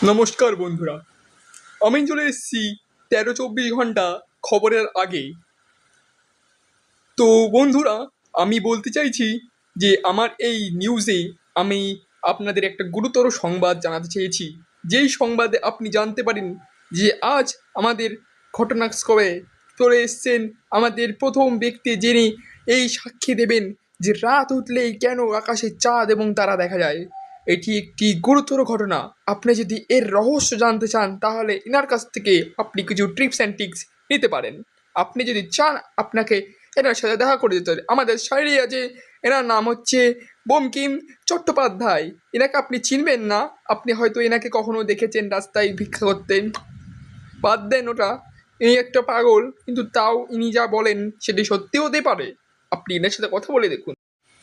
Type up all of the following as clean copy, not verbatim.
নমস্কার বন্ধুরা, আমি চলে এসেছি 13-24 ঘন্টা খবরের আগে। তো বন্ধুরা, আমি বলতে চাইছি যে আমার এই নিউজে আমি আপনাদের একটা গুরুতর সংবাদ জানাতে চেয়েছি, যেই সংবাদে আপনি জানতে পারেন যে আজ আমাদের ঘটনাস্থলে চলে এসছেন আমাদের প্রথম ব্যক্তি, যিনি এই সাক্ষী দেবেন যে রাত উঠলেই কেন আকাশে চাঁদ এবং তারা দেখা যায়। এটি একটি গুরুতর ঘটনা। আপনি যদি এর রহস্য জানতে চান তাহলে এনার কাছ থেকে আপনি কিছু ট্রিপস অ্যান্ড টিক্স নিতে পারেন। আপনি যদি চান আপনাকে এনার সাথে দেখা করে দিতে হবে, আমাদের শায়রি আছে। এনার নাম হচ্ছে বঙ্কিম চট্টোপাধ্যায়। এনাকে আপনি চিনবেন না, আপনি হয়তো এনাকে কখনো দেখেছেন রাস্তায় ভিক্ষা করতেন। বাদ দেন ওটা, ইনি একটা পাগল, কিন্তু তাও ইনি যা বলেন সেটি সত্যি হতে পারে। আপনি এনার সাথে কথা বলে দেখুন।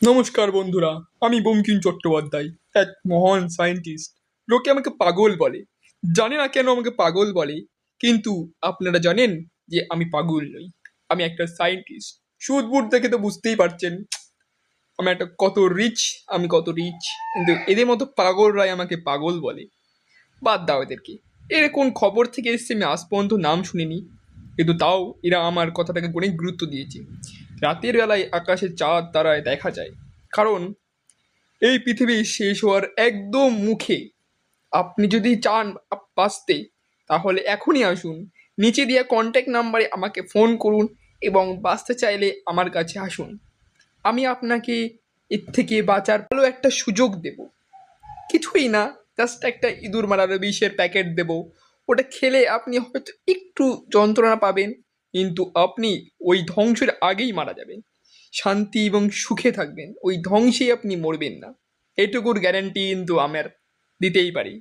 নমস্কার বন্ধুরা, আমি বঙ্কিম চট্টোপাধ্যায়, এক মহান সায়েন্টিস্ট। লোকে আমাকে পাগল বলে, জানি না কেন আমাকে পাগল বলে, কিন্তু আপনারা জানেন যে আমি পাগল নই, আমি একটা সায়েন্টিস্ট। সুদবুদ দেখে তো বুঝতেই পারছেন আমি একটা কত রিচ, কিন্তু এদের মতো পাগলরাই আমাকে পাগল বলে। বাদ দাও এদেরকে, এর কোন খবর থেকে এসছে আমি আজ পর্যন্ত নাম শুনিনি, কিন্তু তাও এরা আমার কথাটাকে অনেক গুরুত্ব দিয়েছে। রাতের বেলায় আকাশে চাঁদ তারায় দেখা যায়, কারণ এই পৃথিবী শেষ হওয়ার একদম মুখে। আপনি যদি চান বাঁচতে, তাহলে এখনই আসুন, নিচে দেওয়া কন্ট্যাক্ট নাম্বারে আমাকে ফোন করুন এবং বাঁচতে চাইলে আমার কাছে আসুন। আমি আপনাকে এর থেকে বাঁচার ভালো একটা সুযোগ দেব। কিছুই না, জাস্ট একটা ইঁদুর মারার বিষের প্যাকেট দেব। ওটা খেলে আপনি হয়তো একটু যন্ত্রণা পাবেন, কিন্তু আপনি ওই ধ্বংসের আগেই মারা যাবেন, শান্তি এবং সুখে থাকবেন, ওই ধ্বংসেই আপনি মরবেন না। এটুকুর গ্যারান্টি কিন্তু আমার দিতেই পারি।